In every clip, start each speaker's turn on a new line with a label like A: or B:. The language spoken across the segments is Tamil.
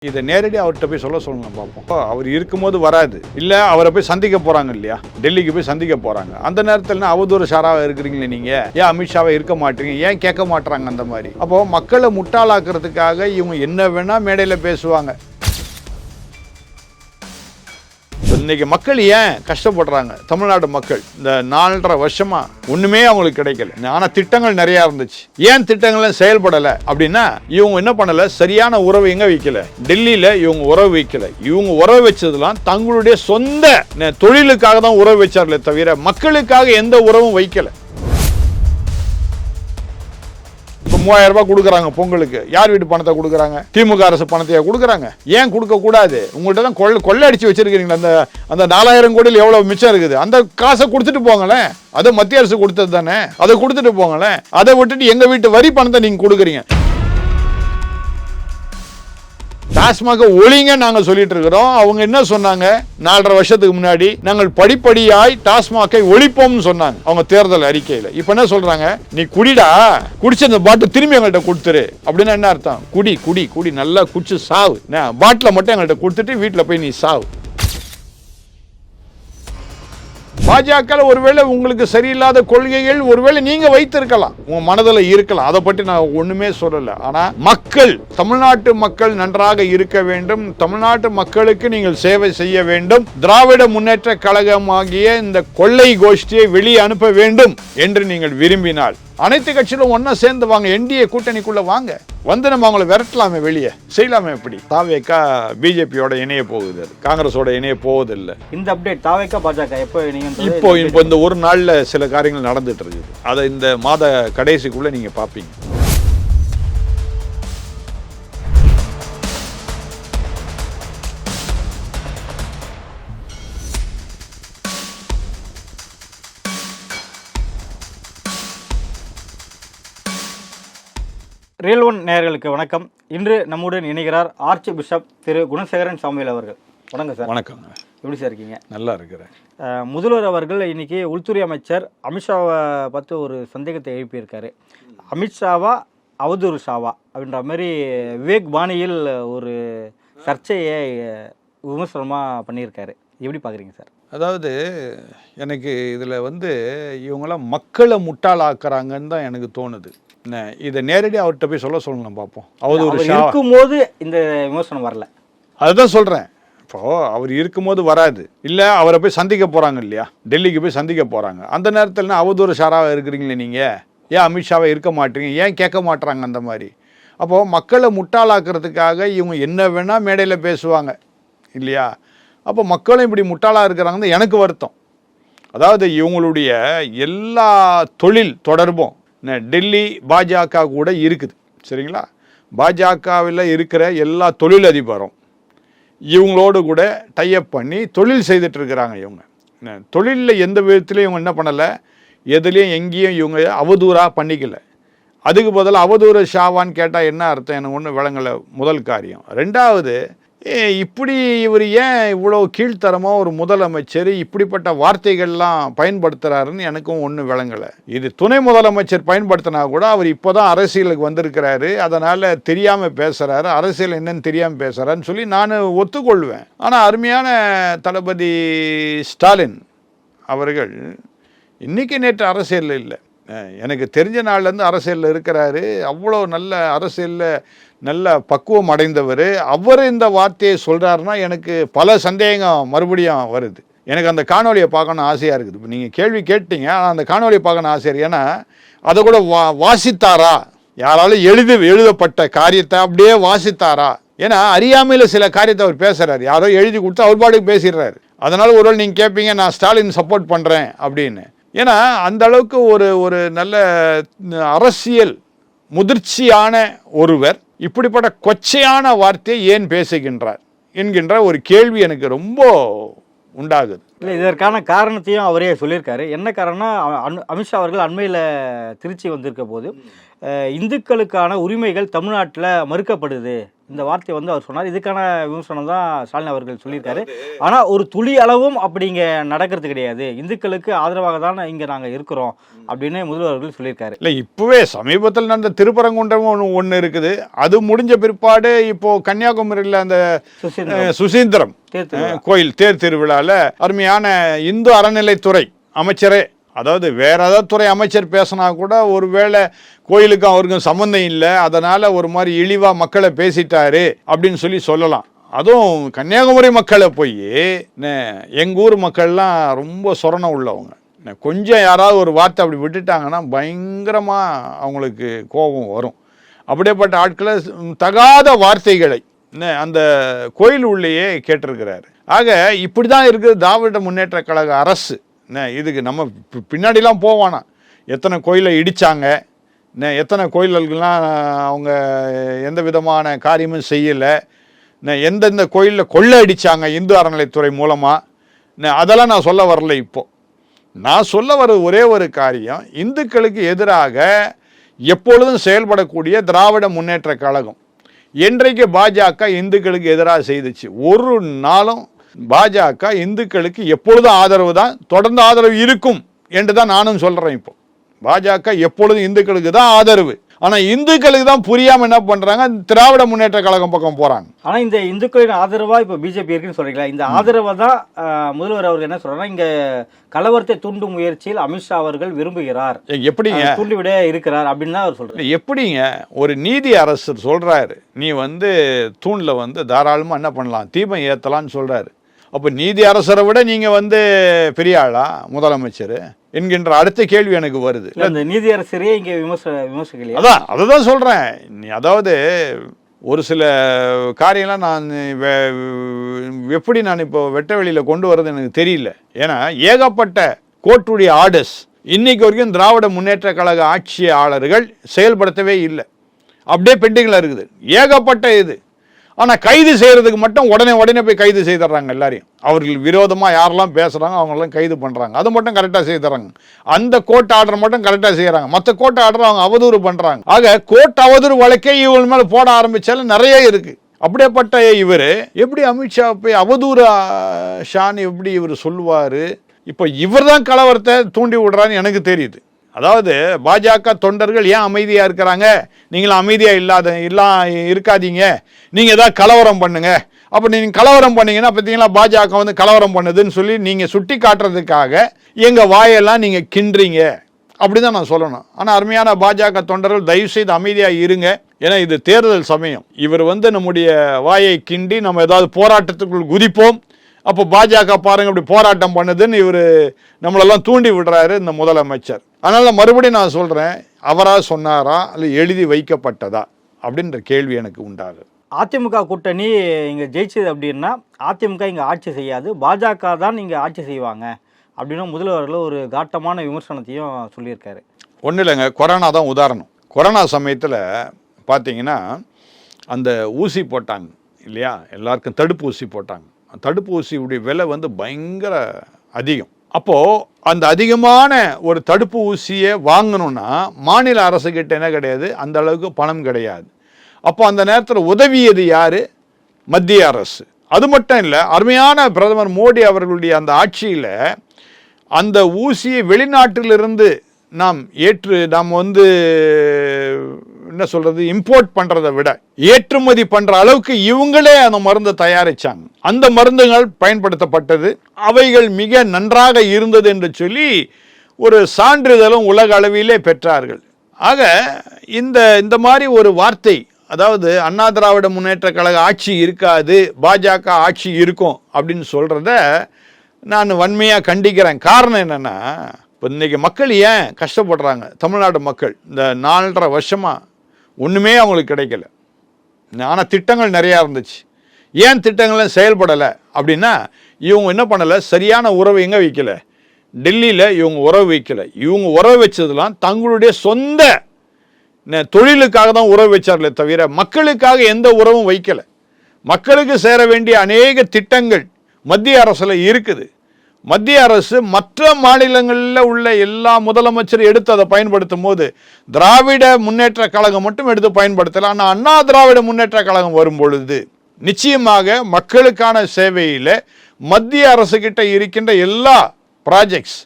A: இதை நேரடி அவர்கிட்ட போய் சொல்லுங்க பார்ப்போம். அவர் இருக்கும்போது வராது, இல்லை அவரை போய் சந்திக்க போறாங்க இல்லையா, டெல்லிக்கு போய் சந்திக்க போறாங்க. அந்த நேரத்தில் அவதூறு சாராக இருக்கிறீங்களே நீங்க, ஏன் அமித்ஷாவை இருக்க மாட்டீங்க, ஏன் கேட்க மாட்டாங்க அந்த மாதிரி. அப்போ மக்களை முட்டாளாக்குறதுக்காக இவங்க என்ன வேணா மேடையில பேசுவாங்க. இன்னைக்கு மக்கள் ஏன் கஷ்டப்படுறாங்க, தமிழ்நாடு மக்கள் இந்த 4.5 வருஷமா ஒண்ணுமே அவங்களுக்கு கிடைக்கல. ஆனா திட்டங்கள் நிறைய இருந்துச்சு. ஏன் திட்டங்கள் செயல்படல அப்படின்னா, இவங்க என்ன பண்ணல, சரியான உறவு எங்க வைக்கல, டெல்லியில இவங்க உறவு வைக்கல. இவங்க உறவு வச்சதுலாம் தங்களுடைய சொந்த தொழிலுக்காக தான் உறவு வச்சார்களே தவிர மக்களுக்காக எந்த உறவும் வைக்கல. 3000 ரூபாய் கொடுக்குறாங்க பொங்கலுக்கு, யார் வீட்டு பணத்தை கொடுக்குறாங்க, திமுக அரசு பணத்தையா கொடுக்குறாங்க. ஏன் கொடுக்க கூடாது? உங்கள்கிட்ட தான் கொள்ளை அடிச்சு வச்சிருக்கீங்களா, அந்த 4000 கோடியில் எவ்வளவு மிச்சம் இருக்குது, அந்த காசை கொடுத்துட்டு போங்களேன். அது மத்திய அரசு கொடுத்தது தானே, அதை கொடுத்துட்டு போங்களேன். அதை விட்டுட்டு எங்க வீட்டு வரி பணத்தை நீங்க கொடுக்குறீங்க. டாஸ்மாக ஒழிங்க நாங்க சொல்லிட்டு இருக்கிறோம். அவங்க என்ன சொன்னாங்க, 4.5 வருஷத்துக்கு முன்னாடி நாங்கள் படிப்படியாய் டாஸ்மாகை ஒழிப்போம்னு சொன்னாங்க அவங்க தேர்தல் அறிக்கையில. இப்ப என்ன சொல்றாங்க, நீ குடிடா, குடிச்ச அந்த பாட்டில் திரும்பி எங்கள்கிட்ட கொடுத்துரு. அப்படின்னா என்ன அர்த்தம்? குடி குடி குடி, நல்லா குடிச்சு சாவு, பாட்டில மட்டும் எங்கள்கிட்ட கொடுத்துட்டு வீட்டுல போய் நீ சாவு. பாஜக ஒருவேளை உங்களுக்கு சரியில்லாத கொள்கைகள் ஒருவேளை நீங்க வைத்திருக்கலாம், உங்க மனதில் இருக்கலாம், அதை பற்றி நான் ஒண்ணுமே சொல்லல. ஆனா மக்கள், தமிழ்நாட்டு மக்கள் நன்றாக இருக்க வேண்டும், தமிழ்நாட்டு மக்களுக்கு நீங்கள் சேவை செய்ய வேண்டும். திராவிட முன்னேற்ற கழகமாகிய இந்த கொள்ளை கோஷ்டியை வெளியே அனுப்ப வேண்டும் என்று நீங்கள் விரும்பினால் அனைத்து கட்சிகளும் ஒன்னா சேர்ந்து வாங்க, என்டிஏ கூட்டணிக்குள்ள வாங்க, வந்து நம்ம அவங்களை விரட்டலாமே, வெளியே செய்யலாமே. எப்படி தாவேக்கா பிஜேபியோட இணைய போகுது, காங்கிரஸோட இணைய போவதில்லை. இந்த அப்டேட் தாவேக்கா பாஜக இப்போ இந்த ஒரு நாள்ல சில காரியங்கள் நடந்துட்டு இருக்குது. அதை இந்த மாத கடைசிக்குள்ள நீங்க பாப்பீங்க.
B: ரியல் ஒன் நேயர்களுக்கு வணக்கம். இன்று நம்முடன் இணைகிறார் ஆர்ச் பிஷப் திரு குணசேகரன் சாமுவேல் அவர்கள். வணக்கம் சார்.
A: வணக்கம். எப்படி
B: சார் இருக்கீங்க?
A: நல்லா இருக்கிறேன்.
B: முதல்வர் அவர்கள் இன்னைக்கு உள்துறை அமைச்சர் அமித்ஷாவை பார்த்து ஒரு சந்தேகத்தை எழுப்பியிருக்காரு. அமித்ஷாவா அவதூறு ஷாவா அப்படின்ற மாதிரி விவேக் பாணியில் ஒரு சர்ச்சையை விமர்சனமாக பண்ணியிருக்காரு. எப்படி பார்க்குறீங்க சார்?
A: அதாவது எனக்கு இதில் இவங்களாம் மக்களை முட்டாளாக்குறாங்கன்னு தான் எனக்கு தோணுது. இதை நேரடி அவர்கிட்ட போய் சொல்லுங்க பார்ப்போம். அவதூறு
B: இருக்கும்போது இந்த விமர்சனம் வரல,
A: அதுதான் சொல்கிறேன். இப்போ அவர் இருக்கும்போது வராது, இல்லை அவரை போய் சந்திக்க போகிறாங்க இல்லையா, டெல்லிக்கு போய் சந்திக்க போகிறாங்க. அந்த நேரத்தில் அவதூறு சாராக இருக்கிறீங்களே நீங்கள், ஏன் அமித்ஷாவை இருக்க மாட்டீங்க, ஏன் கேட்க மாட்டுறாங்க அந்த மாதிரி. அப்போது மக்களை முட்டாளாக்குறதுக்காக இவங்க என்ன வேணால் மேடையில் பேசுவாங்க இல்லையா. அப்போ மக்களும் இப்படி முட்டாளாக இருக்கிறாங்கன்னு எனக்கு வருத்தம். அதாவது இவங்களுடைய எல்லா தொழில் தொடர்பும் டெல்லி பாஜக கூட இருக்குது, சரிங்களா. பாஜகவில் இருக்கிற எல்லா தொழிலதிபரும் இவங்களோடு கூட டைப் பண்ணி தொழில் செய்துட்டு இருக்கிறாங்க. இவங்க தொழிலில் எந்த விதத்துலையும் இவங்க என்ன பண்ணலை, எதுலேயும் எங்கேயும் இவங்க அவதூறாக பண்ணிக்கல. அதுக்கு பதிலாக அவதூறு ஷாவான்னு கேட்டால் என்ன அர்த்தம், எனக்கு ஒன்றும் விளங்கலை. முதல் காரியம். ரெண்டாவது, இப்படி இவர் ஏன் இவ்வளோ கீழ்த்தரமாக ஒரு முதலமைச்சர் இப்படிப்பட்ட வார்த்தைகள்லாம் பயன்படுத்துகிறாருன்னு எனக்கும் ஒன்றும் விளங்கலை. இது துணை முதலமைச்சர் பயன்படுத்தினா கூட அவர் இப்போ தான் அரசியலுக்கு வந்திருக்கிறாரு, அதனால் தெரியாமல் பேசுகிறாரு, அரசியல் என்னன்னு தெரியாமல் பேசுகிறாருன்னு சொல்லி நான் ஒத்துக்கொள்வேன். ஆனால் அருமையான தளபதி ஸ்டாலின் அவர்கள் இன்றைக்கி நேற்று அரசியலில் இல்லை, எனக்கு தெரிஞ்ச நாள்லேருந்து அரசியலில் இருக்கிறாரு. அவ்வளோ நல்ல அரசியலில் நல்ல பக்குவம் அடைந்தவர். அவர் இந்த வார்த்தையை சொல்கிறாருன்னா எனக்கு பல சந்தேகம் மறுபடியும் வருது. எனக்கு அந்த காணொலியை பார்க்கணும் ஆசையாக இருக்குது. இப்போ நீங்கள் கேள்வி கேட்டீங்க, ஆனால் அந்த காணொலியை பார்க்கணும் ஆசையாக. ஏன்னா அதை கூட வாசித்தாரா, யாராலும் எழுதப்பட்ட காரியத்தை அப்படியே வாசித்தாரா? ஏன்னா அறியாமையில் சில காரியத்தை அவர் பேசுகிறார், யாரோ எழுதி கொடுத்து அவர் பாட்டுக்கு பேசிடுறாரு. அதனால் ஒருவேளை நீங்கள் கேட்பீங்க நான் ஸ்டாலின் சப்போர்ட் பண்ணுறேன் அப்படின்னு. ஏன்னா அந்த அளவுக்கு ஒரு நல்ல அரசியல் முதிர்ச்சியான ஒருவர் இப்படிப்பட்ட கொச்சையான வார்த்தையை ஏன் பேசுகின்றார் என்கின்ற ஒரு கேள்வி எனக்கு ரொம்ப உண்டாகுது.
B: இல்லை, இதற்கான காரணத்தையும் அவரே சொல்லியிருக்காரு. என்ன காரணம்னா, அமித்ஷா அவர்கள் அண்மையில் திருச்சி வந்திருக்க போது இந்துக்களுக்கான உரிமைகள் தமிழ்நாட்டில் மறுக்கப்படுது இந்த வார்த்தையை வந்து அவர் சொன்னார். இதுக்கான விமர்சனம் தான் ஸ்டாலின் அவர்கள் சொல்லியிருக்காரு. ஆனால் ஒரு துளி அளவும் அப்படி இங்கே நடக்கிறது கிடையாது, இந்துக்களுக்கு ஆதரவாக தான் இங்கே நாங்கள் இருக்கிறோம் அப்படின்னு முதல்வர் அவர்கள் சொல்லியிருக்காரு.
A: இல்லை, இப்போவே சமீபத்தில் நடந்த திருப்பரங்குன்றம் ஒன்று இருக்குது. அது முடிஞ்ச பிற்பாடு இப்போ கன்னியாகுமரியில் அந்த சுசீந்திரம் கோயில் தேர் திருவிழாவில் அருமையான இந்து அறநிலைத்துறை அமைச்சரே, அதாவது வேற ஏதாவது துறை அமைச்சர் பேசினா கூட ஒருவேளை கோயிலுக்கும் அவருக்கும் சம்மந்தம் இல்லை, அதனால ஒரு மாதிரி இழிவா மக்களை பேசிட்டாரு அப்படின்னு சொல்லலாம். அதுவும் கன்னியாகுமரி மக்களை போய் எங்க ஊர் மக்கள்லாம் ரொம்ப சொரணம் உள்ளவங்க, கொஞ்சம் யாராவது ஒரு வார்த்தை அப்படி விட்டுட்டாங்கன்னா பயங்கரமா அவங்களுக்கு கோபம் வரும். அப்படியேப்பட்ட ஆட்களை தகாத வார்த்தைகளை அந்த கோயில் உள்ளேயே கேட்டிருக்கிறாரு. ஆக இப்படிதான் இருக்குது திராவிட முன்னேற்ற கழக அரசு. இதுக்கு நம்ம பின்னாடிலாம் போவானா, எத்தனை கோயிலை இடித்தாங்க, எத்தனை கோயில்களுக்கெல்லாம் அவங்க எந்த விதமான காரியமும் செய்யலை, எந்தெந்த கோயிலில் கொள்ளை அடித்தாங்க இந்து அறநிலைத்துறை மூலமாக, அதெல்லாம் நான் சொல்ல வரல. இப்போ நான் சொல்ல வர ஒரே ஒரு காரியம், இந்துக்களுக்கு எதிராக எப்பொழுதும் செயல்படக்கூடிய திராவிட முன்னேற்ற கழகம் என்றைக்கு பாஜக இந்துக்களுக்கு எதிராக செய்துச்சு, ஒரு நாளும் பாஜக இந்துக்களுக்கு எப்பொழுதும் ஆதரவு தான், தொடர்ந்து ஆதரவு இருக்கும் என்று தான் நானும் சொல்றேன். இப்போ பாஜக எப்பொழுதும் இந்துக்களுக்கு தான் ஆதரவு, ஆனா இந்துக்களுக்கு தான் புரியாம என்ன பண்றாங்க, திராவிட முன்னேற்ற கழகம் பக்கம் போறாங்க.
B: ஆனா இந்த இந்துக்களின் ஆதரவா இப்ப பிஜேபி இருக்குன்னு சொல்றீங்களா, இந்த ஆதரவை தான் முதல்வர் அவர்கள் என்ன சொல்றாங்க, இங்க கலவரத்தை தூண்டும் முயற்சியில் அமித்ஷா அவர்கள் விரும்புகிறார்,
A: எப்படிங்க
B: தூண்டிவிட இருக்கிறார் அப்படின்னு தான் அவர் சொல்றாரு.
A: எப்படிங்க ஒரு நீதி அரசர் சொல்றாரு, நீ தூண்ல தாராளமா என்ன பண்ணலாம், தீபம் ஏத்தலாம்னு சொல்றாரு. அப்போ நீதி அரசரை விட நீங்க பெரிய ஆளா முதலமைச்சர் என்கின்ற அடுத்த கேள்வி எனக்கு வருது.
B: இந்த நீதி அரசரே இங்க விமர்சகலையா?
A: அதான் அதான் சொல்றேன். அதாவது ஒரு சில காரியம்லாம் நான் எப்படி நான் இப்போ வெட்ட வெளியில கொண்டு வர்றது எனக்கு தெரியல. ஏன்னா ஏகப்பட்ட கோர்ட்டுடைய ஆர்டர்ஸ் இன்னைக்கு வரைக்கும் திராவிட முன்னேற்ற கழக ஆட்சியாளர்கள் செயல்படுத்தவே இல்லை, அப்படியே பெண்டிங்ல இருக்குது ஏகப்பட்ட இது. ஆனால் கைது செய்கிறதுக்கு மட்டும் உடனே போய் கைது செய்துடுறாங்க எல்லாரையும். அவர்கள் விரோதமாக யாரெல்லாம் பேசுகிறாங்க அவங்களெல்லாம் கைது பண்ணுறாங்க, அது மட்டும் கரெக்டாக செய்துறாங்க. அந்த கோர்ட் ஆர்டர் மட்டும் கரெக்டாக செய்கிறாங்க, மற்ற கோர்ட் ஆர்டர் அவங்க அவதூறு பண்ணுறாங்க. ஆக கோர்ட் அவதூறு வழக்கே இவங்க மேலே போட ஆரம்பித்தாலும் நிறைய இருக்குது. அப்படியேப்பட்ட இவர் எப்படி அமித்ஷா போய் அவதூறு ஷான்னு எப்படி இவர் சொல்லுவார்? இப்போ இவர் தான் கலவரத்தை தூண்டி விடுறான்னு எனக்கு தெரியுது. அதாவது பாஜக தொண்டர்கள் ஏன் அமைதியாக இருக்கிறாங்க, நீங்களும் அமைதியாக இருக்காதீங்க, நீங்கள் ஏதாவது கலவரம் பண்ணுங்க. அப்போ நீங்கள் கலவரம் பண்ணீங்கன்னா பார்த்தீங்களா பாஜக கலவரம் பண்ணுதுன்னு சொல்லி நீங்கள் சுட்டி காட்டுறதுக்காக எங்கள் வாயெல்லாம் நீங்கள் கிண்டுறீங்க அப்படி தான் நான் சொல்லணும். ஆனால் அருமையான பாஜக தொண்டர்கள் தயவுசெய்து அமைதியாக இருங்க, ஏன்னா இது தேர்தல் சமயம். இவர் நம்முடைய வாயை கிண்டி நம்ம ஏதாவது போராட்டத்துக்குள் குதிப்போம், அப்போ பாஜக பாருங்க இப்படி போராட்டம் பண்ணுதுன்னு இவர் நம்மளெல்லாம் தூண்டி விடுறாரு இந்த முதலமைச்சர். அதனால மறுபடியும் நான் சொல்றேன், அவரா சொன்னாரா அல்ல எழுதி வைக்கப்பட்டதா அப்படின்ற கேள்வி எனக்கு உண்டாகுது.
B: அதிமுக கூட்டணி இங்கே ஜெயிச்சது அப்படின்னா அதிமுக இங்கே ஆட்சி செய்யாது, பாஜக தான் இங்கே ஆட்சி செய்வாங்க அப்படின்னு முதல்வர்கள் ஒரு காட்டமான விமர்சனத்தையும் சொல்லியிருக்காரு. ஒன்றும்
A: இல்லைங்க, கொரோனா தான் உதாரணம். கொரோனா சமயத்தில் பார்த்தீங்கன்னா அந்த ஊசி போட்டாங்க இல்லையா, எல்லாருக்கும் தடுப்பூசி போட்டாங்க. தடுப்பூசியுடைய விலை பயங்கர அதிகம். அப்போது அந்த அதிகமான ஒரு தடுப்பு ஊசியை வாங்கணும்னா மாநில அரசுக்கிட்ட என்ன கிடையாது, அந்த அளவுக்கு பணம் கிடையாது. அப்போ அந்த நேரத்தில் உதவியது யார்? மத்திய அரசு. அது மட்டும் இல்லை, அருமையான பிரதமர் மோடி அவர்களுடைய அந்த ஆட்சியில் அந்த ஊசியை வெளிநாட்டிலிருந்து நாம் என்ன சொல்றது, இம்போர்ட் பண்றதை விட ஏற்றுமதி பண்ற அளவுக்கு இவங்களே அந்த மருந்தை தயாரிச்சாங்க. அந்த மருந்துகள் பயன்படுத்தப்பட்டது, அவைகள் மிக நன்றாக இருந்தது என்று சொல்லி ஒரு சான்றிதழும் உலக அளவிலே பெற்றார்கள். ஆக இந்த மாதிரி ஒரு வார்த்தை, அதாவது அண்ணா திராவிட முன்னேற்ற கழக ஆட்சி இருக்காது, பாஜக ஆட்சி இருக்கும் அப்படின்னு சொல்றத நான் வன்மையாக கண்டிக்கிறேன். காரணம் என்னன்னா, இப்போ இன்றைக்கி மக்கள் ஏன் கஷ்டப்படுறாங்க, தமிழ்நாடு மக்கள் இந்த 4.5 வருஷமாக ஒன்றுமே அவங்களுக்கு கிடைக்கல. ஆனால் திட்டங்கள் நிறையா இருந்துச்சு. ஏன் திட்டங்களும் செயல்படலை அப்படின்னா, இவங்க என்ன பண்ணலை, சரியான உறவு எங்கே வைக்கலை, டெல்லியில் இவங்க உறவு வைக்கலை. இவங்க உறவு வச்சதெல்லாம் தங்களுடைய சொந்த தொழிலுக்காக தான் உறவு வச்சார்களே தவிர மக்களுக்காக எந்த உறவும் வைக்கலை. மக்களுக்கு சேர வேண்டிய அநேக திட்டங்கள் மத்திய அரசில் இருக்குது. மத்திய அரசு மற்ற மாநிலங்களில் உள்ள எல்லா முதலமைச்சரும் எடுத்து அதை பயன்படுத்தும் போது திராவிட முன்னேற்ற கழகம் மட்டும் எடுத்து பயன்படுத்தலாம். ஆனால் அண்ணா திராவிட முன்னேற்ற கழகம் வரும் பொழுது நிச்சயமாக மக்களுக்கான சேவையில் மத்திய அரசு கிட்ட இருக்கின்ற எல்லா ப்ராஜெக்ட்ஸ்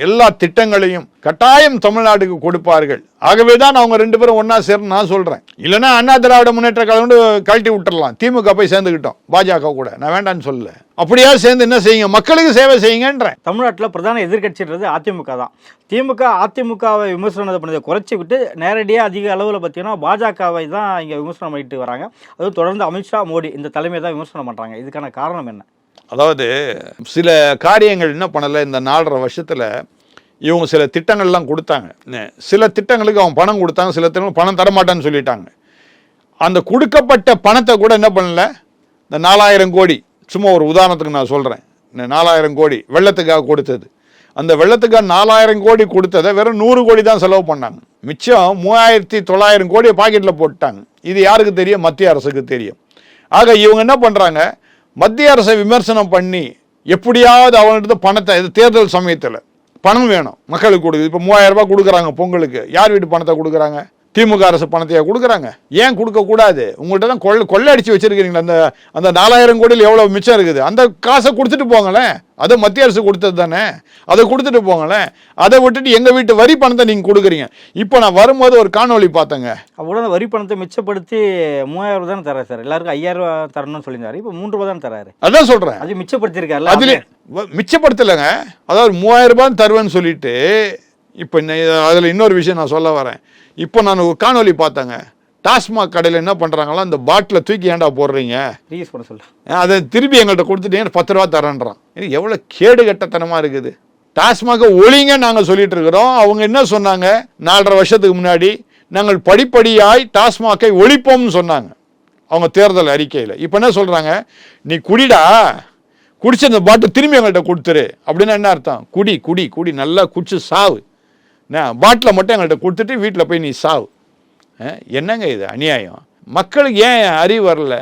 A: எல்லா திட்டங்களையும் கட்டாயம் தமிழ்நாட்டுக்கு கொடுப்பார்கள். ஆகவே தான் அவங்க 2 பேரும் ஒன்னா சேர்ந்து நான் சொல்றேன். இல்லைன்னா அண்ணா திராவிட முன்னேற்ற கழகம் கழட்டி விட்டுறலாம், திமுக போய் சேர்ந்துக்கிட்டோம், பாஜக கூட. நான் வேண்டான்னு சொல்லல. அப்படியா சேர்ந்து என்ன செய்யுங்க, மக்களுக்கு சேவை செய்யுங்கன்றேன்.
B: தமிழ்நாட்டில் பிரதான எதிர்கட்சின்றது அதிமுக தான். திமுக அதிமுகவை விமர்சனம் பண்ணதை குறைச்சி விட்டு நேரடியாக அதிக அளவில் பார்த்தீங்கன்னா பாஜகவை தான் இங்கே விமர்சனம் பண்ணிட்டு வராங்க. அதுவும் தொடர்ந்து அமித்ஷா, மோடி இந்த தலைமையை தான் விமர்சனம் பண்ணுறாங்க. இதுக்கான காரணம் என்ன?
A: அதாவது சில காரியங்கள் என்ன பண்ணலை, இந்த 4.5 வருஷத்தில் இவங்க சில திட்டங்கள்லாம் கொடுத்தாங்க. சில திட்டங்களுக்கு அவங்க பணம் கொடுத்தாங்க, சில திட்டங்களுக்கு பணம் தரமாட்டான்னு சொல்லிட்டாங்க. அந்த கொடுக்கப்பட்ட பணத்தை கூட என்ன பண்ணல, இந்த 4000 கோடி, சும்மா ஒரு உதாரணத்துக்கு நான் சொல்கிறேன், இந்த 4000 கோடி வெள்ளத்துக்காக கொடுத்தது, அந்த வெள்ளத்துக்காக 4000 கோடி கொடுத்ததை வெறும் 100 கோடி தான் செலவு பண்ணாங்க. மிச்சம் 3900 கோடியை பாக்கெட்டில் போட்டாங்க. இது யாருக்கு தெரியும்? மத்திய அரசுக்கு தெரியும். ஆக இவங்க என்ன பண்ணுறாங்க, மத்திய அரசை விமர்சனம் பண்ணி எப்படியாவது அவங்கள்ட்ட பணத்தை, இது தேர்தல் சமயத்தில் பணம் வேணும் மக்களுக்கு கொடுக்குது. இப்போ 3000 ரூபாய் கொடுக்குறாங்க பொங்கலுக்கு, யார் வீட்டு பணத்தை கொடுக்குறாங்க? திமுக அரசு பணத்தையா கொடுக்குறாங்க? ஏன் கொடுக்கக்கூடாது? உங்கள்கிட்ட தான் கொள்ளை அடிச்சு வச்சிருக்கிறீங்களா? அந்த 4000 கோடியில் எவ்வளோ மிச்சம் இருக்குது, அந்த காசை கொடுத்துட்டு போங்களேன். அது மத்திய அரசு கொடுத்தது தானே, அதை கொடுத்துட்டு போங்களேன். அதை விட்டுட்டு எங்கள் வீட்டு வரி பணத்தை நீங்கள் கொடுக்குறீங்க. இப்போ நான் வரும்போது ஒரு காணொலி பார்த்தேங்க.
B: அவ்வளோ வரி பணத்தை மிச்சப்படுத்தி 3000 ரூபா தானே தராரு சார், எல்லாருக்கும் 5000 ரூபா தரணும்னு சொல்லியிருந்தாரு. இப்போ 3 ரூபா தான் தராரு.
A: அதான் சொல்கிறேன்,
B: அது மிச்சப்படுத்திருக்காரு.
A: அதுல மிச்சப்படுத்தலைங்க. அதாவது 3000 ரூபாய் தருவேன்னு சொல்லிட்டு, இப்போ அதில் இன்னொரு விஷயம் நான் சொல்ல வரேன். இப்போ நான் ஒரு காணொலி பார்த்தேங்க, டாஸ்மாக் கடையில் என்ன பண்ணுறாங்களா, அந்த பாட்டிலை தூக்கி ஏன்டா போடுறீங்க,
B: ரீயூஸ் பண்ண சொல்கிறேன்,
A: அதை திருப்பி எங்கள்கிட்ட கொடுத்துட்டீங்க 10 ரூபா தரேன்றான். எவ்வளோ கேடு கட்டத்தனமாக இருக்குது. டாஸ்மாக ஒழிங்க நாங்கள் சொல்லிட்டு இருக்கிறோம். அவங்க என்ன சொன்னாங்க, 4.5 வருஷத்துக்கு முன்னாடி நாங்கள் படிப்படியாய் டாஸ்மாகை ஒழிப்போம்னு சொன்னாங்க அவங்க தேர்தல் அறிக்கையில். இப்போ என்ன சொல்கிறாங்க, நீ குடிடா, குடிச்சு அந்த பாட்டில் திரும்பி எங்கள்கிட்ட கொடுத்துரு. அப்படின்னா என்ன அர்த்தம்? குடி குடி குடி, நல்லா குடிச்சு சாவு, பாட்டிலை மட்டும் எங்கள்கிட்ட கொடுத்துட்டு வீட்டில் போய் நீ சாவு. என்னங்க இது அநியாயம்? மக்களுக்கு ஏன் அறிவு வரல?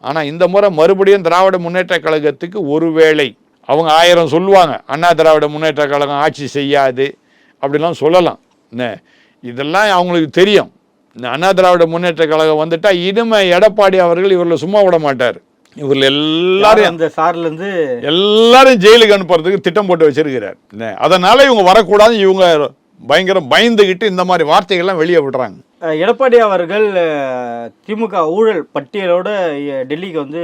A: ஆனால் இந்த முறை மறுபடியும் திராவிட முன்னேற்ற கழகத்துக்கு ஒருவேளை அவங்க 1000 சொல்லுவாங்க, அண்ணா திராவிட முன்னேற்ற கழகம் ஆட்சி செய்யாது அப்படிலாம் சொல்லலாம். இதெல்லாம் அவங்களுக்கு தெரியும். இந்த அண்ணா திராவிட முன்னேற்ற கழகம் வந்துட்டா இனிமே எடப்பாடி அவர்கள் இவர்களை சும்மா விட மாட்டார். இவர்கள் எல்லாரும்
B: அந்த சார்லேருந்து
A: எல்லாரும் ஜெயிலுக்கு அனுப்புறதுக்கு திட்டம் போட்டு வச்சிருக்கிறார். அதனால இவங்க வரக்கூடாது, இவங்க பயங்கரம் பயந்துகிட்டு இந்த மாதிரி வார்த்தைகள்லாம் வெளியே விடுறாங்க.
B: எடப்பாடி அவர்கள் திமுக ஊழல் பட்டியலோடு டெல்லிக்கு வந்து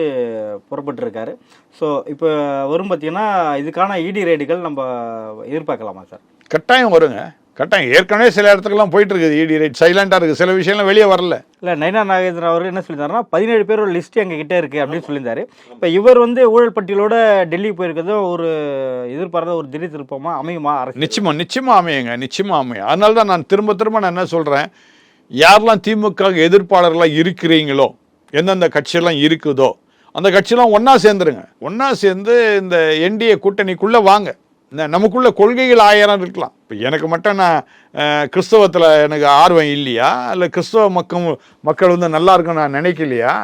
B: புறப்பட்டுருக்காரு. ஸோ இப்போ வரும் பார்த்தீங்கன்னா இதுக்கான இடி ரெய்டுகள் நம்ம எதிர்பார்க்கலாமா சார்?
A: கட்டாயம் வருங்க, கட்டாயம். ஏற்கனவே சில இடத்துக்குலாம் போயிட்டு இருக்குது இடி ரைட், சைலண்டாக இருக்குது, சில விஷயம்லாம் வெளியே வரல.
B: இல்லை, நயனா நாகேந்திரன் அவர் என்ன சொல்லியிருந்தாருன்னா 17 பேரோட லிஸ்ட் எங்கள் கிட்டே இருக்குது அப்படின்னு சொல்லியிருந்தாரு. இப்போ இவர் வந்து ஊழல் பட்டியலோட டெல்லிக்கு போயிருக்கிறது ஒரு எதிர்பாராத ஒரு திடீர் திருப்பமா அமையுமா? அரசு நிச்சயமாக
A: அமையுங்க, நிச்சயமாக அமையும். அதனால தான் நான் திரும்ப நான் என்ன சொல்கிறேன், யாரெல்லாம் திமுக எதிர்ப்பாளர்களாக இருக்கிறீங்களோ, எந்தெந்த கட்சியெல்லாம் இருக்குதோ அந்த கட்சியெல்லாம் ஒன்றா சேர்ந்துருங்க. ஒன்றா சேர்ந்து இந்த என்டிஏ கூட்டணிக்குள்ளே வாங்க. நமக்குள்ள கொள்கைகள் 1000 இருக்கலாம். இப்போ எனக்கு மட்டும் நான் கிறிஸ்தவத்தில் எனக்கு ஆர்வம் இல்லையா, இல்லை கிறிஸ்தவ மக்கள் வந்து நல்லா இருக்குன்னு நான் நினைக்கலையா?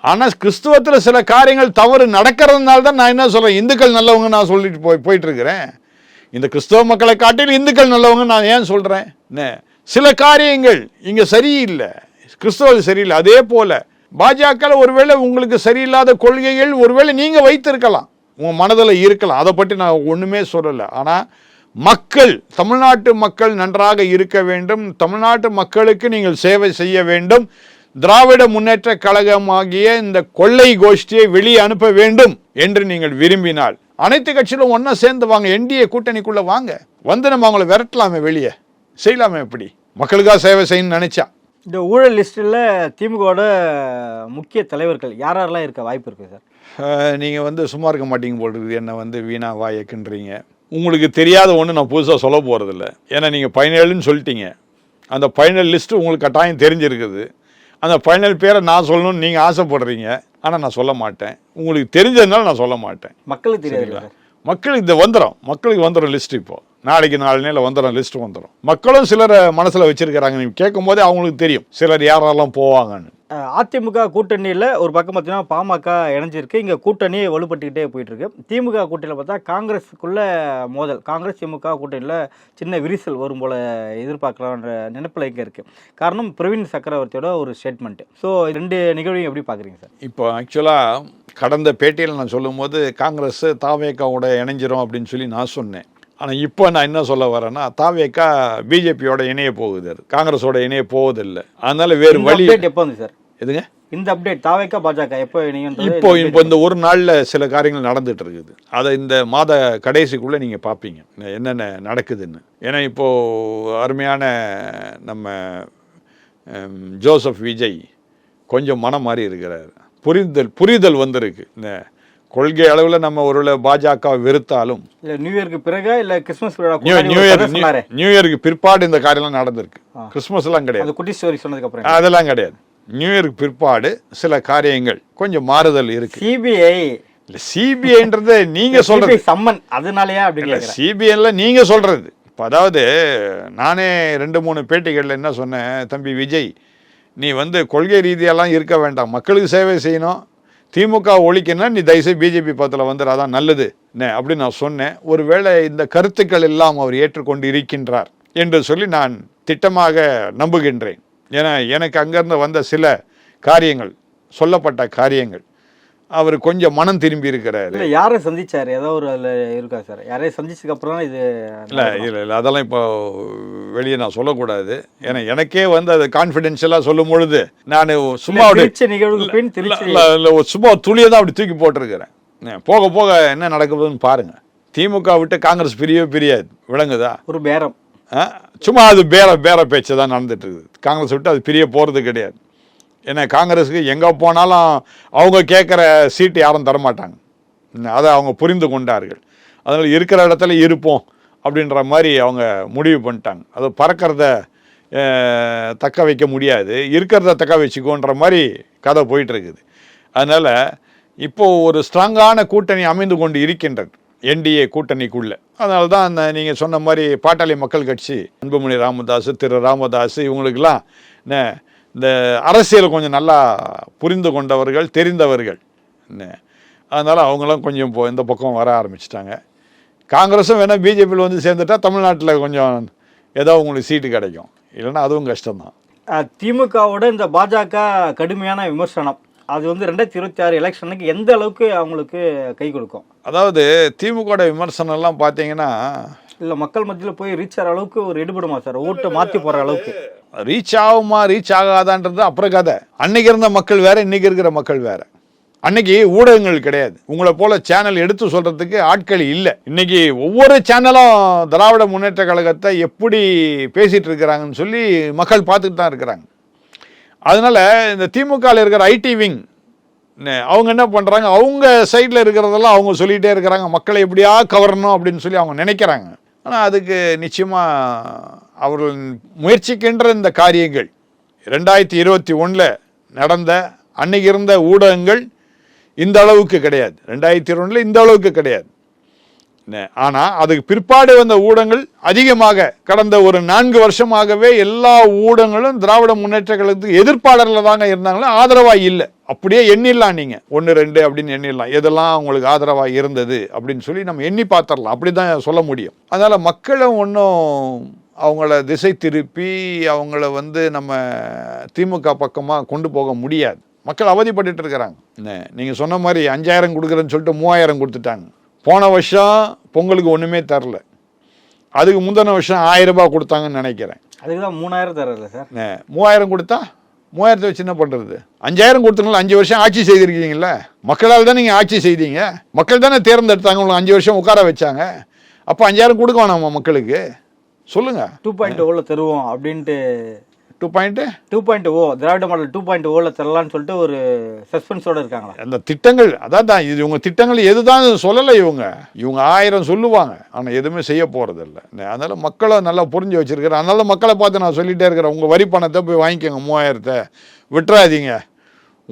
A: ஆனால் கிறிஸ்தவத்தில் சில காரியங்கள் தவறு நடக்கிறதுனால தான் நான் என்ன சொல்கிறேன், இந்துக்கள் நல்லவங்க நான் சொல்லிட்டு போயிட்டுருக்கிறேன். இந்த கிறிஸ்தவ மக்களை காட்டிலும் இந்துக்கள் நல்லவங்க நான் ஏன் சொல்கிறேன்? சில காரியங்கள் இங்கே சரியில்லை, கிறிஸ்தவர்கள் சரியில்லை. அதே போல் பாஜக ஒருவேளை உங்களுக்கு சரியில்லாத கொள்கைகள் ஒருவேளை நீங்கள் வைத்திருக்கலாம், உங்கள் மனதில் இருக்கலாம். அதை பற்றி நான் ஒன்றுமே சொல்லலை. ஆனால் மக்கள், தமிழ்நாட்டு மக்கள் நன்றாக இருக்க வேண்டும், தமிழ்நாட்டு மக்களுக்கு நீங்கள் சேவை செய்ய வேண்டும். திராவிட முன்னேற்ற கழகமாகிய இந்த கொள்ளை கோஷ்டியை வெளியே அனுப்ப வேண்டும் என்று நீங்கள் விரும்பினால் அனைத்து கட்சியிலும் ஒன்றா சேர்ந்து வாங்க, என்டிஏ கூட்டணிக்குள்ளே வாங்க. வந்து நம்ம அவங்கள விரட்டலாமே, வெளியே செய்யலாமே. எப்படி மக்களுக்காக சேவை செய்யணும்னு நினைச்சா.
B: இந்த ஊழல் லிஸ்ட்டில் திமுகவோட முக்கிய தலைவர்கள் யாரெல்லாம் இருக்க வாய்ப்பு இருக்குது சார்?
A: நீங்கள் வந்து சும்மா இருக்க மாட்டீங்க போல் இருக்குது, என்னை வந்து வீணா வாயக்குன்றீங்க. உங்களுக்கு தெரியாத ஒன்று நான் புதுசாக சொல்ல போகிறதில்ல. ஏன்னா நீங்கள் 17ன்னு சொல்லிட்டீங்க. அந்த ஃபைனல் லிஸ்ட்டு உங்களுக்கு கட்டாயம் தெரிஞ்சிருக்குது. அந்த ஃபைனல் பேரை நான் சொல்லணும்னு நீங்கள் ஆசைப்படுறீங்க, ஆனால் நான் சொல்ல மாட்டேன். உங்களுக்கு தெரிஞ்சதுனால நான் சொல்ல மாட்டேன்.
B: மக்களுக்கு தெரியாது,
A: மக்களுக்கு இது வந்துடும், மக்களுக்கு வந்துடும் லிஸ்ட். இப்போது நாளைக்கு 4 நாளில் வந்துடும், லிஸ்ட் வந்துடும். மக்களும் சிலரை மனசில் வச்சிருக்கிறாங்க. நீங்கள் கேட்கும் போதே அவங்களுக்கு தெரியும் சிலர் யாரெல்லாம் போவாங்கன்னு.
B: அதிமுக கூட்டணியில் ஒரு பக்கம் பார்த்தீங்கன்னா பாமக இணைஞ்சிருக்கு. இங்கே கூட்டணி வலுப்பட்டுக்கிட்டே போயிட்டு இருக்கு. திமுக கூட்டணியில் பார்த்தா காங்கிரஸுக்குள்ள மோதல், காங்கிரஸ் திமுக கூட்டணியில் சின்ன விரிசல் வரும் போல எதிர்பார்க்கலான்ற நினைப்பில் இங்கே இருக்குது. காரணம் பிரவீன் சக்கரவர்த்தியோட ஒரு ஸ்டேட்மெண்ட். ஸோ 2 நிகழ்வையும் எப்படி பார்க்குறீங்க சார்?
A: இப்போ ஆக்சுவலாக கடந்த பேட்டியில் நான் சொல்லும்போது காங்கிரஸ் தாவேக்காவோட இணைஞ்சிரும் அப்படின்னு சொல்லி நான் சொன்னேன். ஆனால் இப்போ நான் என்ன சொல்ல வரேன்னா, தாவேக்கா பிஜேபியோட இணைய போகுது, காங்கிரஸோட இணைய போவதில்லை. அதனால வேறு வழி.
B: எப்போ வந்து சார்
A: எதுங்க
B: இந்த அப்டேட்? தாவேக்கா பாஜக எப்போ
A: இப்போ இந்த ஒரு நாளில் சில காரியங்கள் நடந்துட்டு இருக்குது. அதை இந்த மாத கடைசிக்குள்ளே நீங்கள் பார்ப்பீங்க என்னென்ன நடக்குதுன்னு. ஏன்னா இப்போது அருமையான நம்ம ஜோசப் விஜய் கொஞ்சம் மனம் மாறி இருக்கிறார். புரிதல் வந்திருக்கு. இந்த கொள்கை அளவில் நம்ம ஒரு பாஜக வெறுத்தாலும்
B: நியூ இயருக்கு பிறகு இல்லை கிறிஸ்மஸ்
A: நியூ இயருக்கு பிற்பாடு இந்த காரியம்லாம் நடந்திருக்கு. கிறிஸ்மஸ்லாம் கிடையாது,
B: குட்டி ஸ்டோரி சொன்னதுக்கு அப்புறம்
A: அதெல்லாம் கிடையாது. நியூ இயருக்கு பிற்பாடு சில காரியங்கள் கொஞ்சம் மாறுதல் இருக்கு. சிபிஐன்றது நீங்க சொல்றது
B: சம்மன், அதனாலயா அப்படி
A: சிபிஐல நீங்க சொல்றது. அதாவது நானே 2-3 பேட்டிகளில் என்ன சொன்னேன், தம்பி விஜய் நீ கொள்கை ரீதியெல்லாம் இருக்க வேண்டாம், மக்களுக்கு சேவை செய்யணும், திமுக ஒழிக்கணும், நீ தயவுசெய்து பிஜேபி பத்தில் வந்துடாதான் நல்லது அப்படின்னு நான் சொன்னேன். ஒருவேளை இந்த கருத்துக்கள் எல்லாம் அவர் ஏற்றுக்கொண்டு இருக்கின்றார் என்று சொல்லி நான் திட்டமாக நம்புகின்றேன். ஏன்னா எனக்கு அங்கேருந்து வந்த சில காரியங்கள், சொல்லப்பட்ட காரியங்கள், அவர் கொஞ்சம் மனம் திரும்பி இருக்கிறாரு.
B: யாரை சந்திச்சார்? ஏதோ ஒரு அதில் இருக்கா சார்? யாரையும் சந்திச்சதுக்கு அப்புறம் தான் இது
A: இல்லை அதெல்லாம் இப்போ வெளியே நான் சொல்லக்கூடாது. ஏன்னா எனக்கே அது கான்ஃபிடென்ஷியலாக சொல்லும் பொழுது நான் சும்மா சும்மா துளியை தான் அப்படி தூக்கி போட்டிருக்கிறேன். போக போக என்ன நடக்குதுன்னு பாருங்க. திமுக விட்டு காங்கிரஸ் பிரியாது, விளங்குதா?
B: ஒரு பேரம்,
A: சும்மா அது பேர பேச்சு தான் நடந்துட்டு இருக்குது. காங்கிரஸ் விட்டு அது பிரிய போகிறது கிடையாது. ஏன்னா காங்கிரஸுக்கு எங்கே போனாலும் அவங்க கேட்குற சீட்டு யாரும் தரமாட்டாங்க. அதை அவங்க புரிந்து கொண்டார்கள். அதனால் இருக்கிற இடத்துல இருப்போம் அப்படின்ற மாதிரி அவங்க முடிவு பண்ணிட்டாங்க. அது பறக்கிறத தக்க வைக்க முடியாது, இருக்கிறத தக்க வச்சுக்கோன்ற மாதிரி கதை போயிட்டுருக்குது. அதனால் இப்போது ஒரு ஸ்ட்ராங்கான கூட்டணி அமைந்து கொண்டு இருக்கின்றது என்டிஏ கூட்டணிக்குள்ளே. அதனால தான் அந்த நீங்கள் சொன்ன மாதிரி பாட்டாளி மக்கள் கட்சி, அன்புமணி ராமதாஸ், திரு ராமதாஸ், இவங்களுக்கெல்லாம் இந்த அரசியல் கொஞ்சம் நல்லா புரிந்து கொண்டவர்கள், தெரிந்தவர்கள். அதனால் அவங்களாம் கொஞ்சம் இப்போ இந்த பக்கம் வர ஆரம்பிச்சிட்டாங்க. காங்கிரஸும் வேணால் பிஜேபியில் சேர்ந்துட்டா தமிழ்நாட்டில் கொஞ்சம் ஏதோ உங்களுக்கு சீட்டு கிடைக்கும், இல்லைன்னா அதுவும் கஷ்டம்தான்.
B: திமுகவோட இந்த பாஜக கடுமையான விமர்சனம் அது 2026 எலெக்ஷனுக்கு எந்த அளவுக்கு அவங்களுக்கு கை கொடுக்கும்?
A: அதாவது திமுக விமர்சனம்லாம் பார்த்தீங்கன்னா
B: இல்லை மக்கள் மத்தியில் போய் ரீச் ஆகிற அளவுக்கு ஒரு எடுபடுமா சார்? ஓட்டு மாற்றி போகிற அளவுக்கு
A: ரீச் ஆகுமா ரீச் ஆகாதான்றது அப்புறம் கதை. அன்னைக்கு இருந்த மக்கள் வேற, இன்னைக்கு இருக்கிற மக்கள் வேற. அன்னைக்கு ஊடகங்கள் கிடையாது, உங்களை போல சேனல் எடுத்து சொல்றதுக்கு ஆட்கள் இல்லை. இன்னைக்கு ஒவ்வொரு சேனலும் திராவிட முன்னேற்ற கழகத்தை எப்படி பேசிட்டு இருக்கிறாங்கன்னு சொல்லி மக்கள் பார்த்துட்டு தான் இருக்கிறாங்க. அதனால இந்த திமுகவில் இருக்கிற ஐடி விங் அவங்க என்ன பண்ணுறாங்க, அவங்க சைடில் இருக்கிறதெல்லாம் அவங்க சொல்லிகிட்டே இருக்கிறாங்க, மக்களை எப்படியா கவரணும் அப்படின்னு சொல்லி அவங்க நினைக்கிறாங்க. ஆனால் அதுக்கு நிச்சயமாக அவர்கள் முயற்சிக்கின்ற இந்த காரியங்கள் 2021 நடந்த அன்னைக்கு இருந்த ஊடகங்கள் இந்த அளவுக்கு கிடையாது, 2021 இந்த அளவுக்கு கிடையாது. ஆனால் அதுக்கு பிற்பாடு வந்த ஊடகங்கள் அதிகமாக கடந்த ஒரு 4 வருஷமாகவே எல்லா ஊடகங்களும் திராவிட முன்னேற்ற கழகத்துக்கு எதிர்ப்பாளர்கள் தாங்க இருந்தாங்களோ, ஆதரவாக இல்லை. அப்படியே எண்ணிடலாம், நீங்கள் 1, 2 அப்படின்னு எண்ணிடலாம், எதெல்லாம் அவங்களுக்கு ஆதரவாக இருந்தது அப்படின்னு சொல்லி நம்ம எண்ணி பார்த்துடலாம், அப்படி தான் சொல்ல முடியும். அதனால் மக்களும் ஒன்றும் அவங்கள திசை திருப்பி அவங்கள நம்ம திமுக பக்கமாக கொண்டு போக முடியாது. மக்கள் அவதிப்பட்டு இருக்கிறாங்க. நீங்கள் சொன்ன மாதிரி 5000 கொடுக்குறேன்னு சொல்லிட்டு 3000 கொடுத்துட்டாங்க. போன வருஷம் பொங்கலுக்கு ஒன்றுமே தரல, அதுக்கு முந்தின வருஷம் 1000 ரூபாய் கொடுத்தாங்கன்னு நினைக்கிறேன்.
B: அதுக்கு தான் 3000 தரல சார்.
A: 3000 கொடுத்தா 3000 வச்சு என்ன பண்ணுறது? 5000 கொடுத்தீங்களா, 5 வருஷம் ஆட்சி செய்திருக்கீங்கள, மக்களால் தான் நீங்கள் ஆட்சி செய்தீங்க, மக்கள் தானே தேர்ந்தெடுத்தாங்க, உங்களுக்கு 5 வருஷம் உட்கார வச்சாங்க. அப்போ 5000 கொடுக்க வேணாமா மக்களுக்கு? சொல்லுங்க.
B: 2.0 தருவோம் அப்படின்ட்டு
A: 2.0
B: திராவிட மாடல் 2.0 தரலான்னு சொல்லிட்டு ஒரு சஸ்பென்ஸோட இருக்காங்களா
A: அந்த திட்டங்கள்? அதான் இது இவங்க திட்டங்கள் எதுதான் சொல்லலை. இவங்க 1000 சொல்லுவாங்க, ஆனால் எதுவுமே செய்ய போறது இல்லை. அதனால மக்களை நல்லா புரிஞ்சு வச்சிருக்கிறேன். அதனால மக்களை பார்த்து நான் சொல்லிட்டே இருக்கிறேன், உங்க வரி பணத்தை போய் வாங்கிக்கோங்க, 3000 விட்டுறாதீங்க,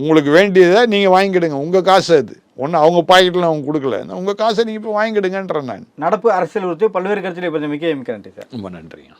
A: உங்களுக்கு வேண்டியதை நீங்கள் வாங்கிக்கிடுங்க, உங்கள் காசு அது. ஒன்று அவங்க பாக்கெட்டில் அவங்க கொடுக்கல, உங்கள் காசை நீங்கள் இப்போ வாங்கிக்கிடுங்கன்றேன் நான்.
B: நடப்பு அரசியல் குறித்து பல்வேறு கருத்துக்களை மிக்க நன்றி சார்.
A: ரொம்ப நன்றிங்க.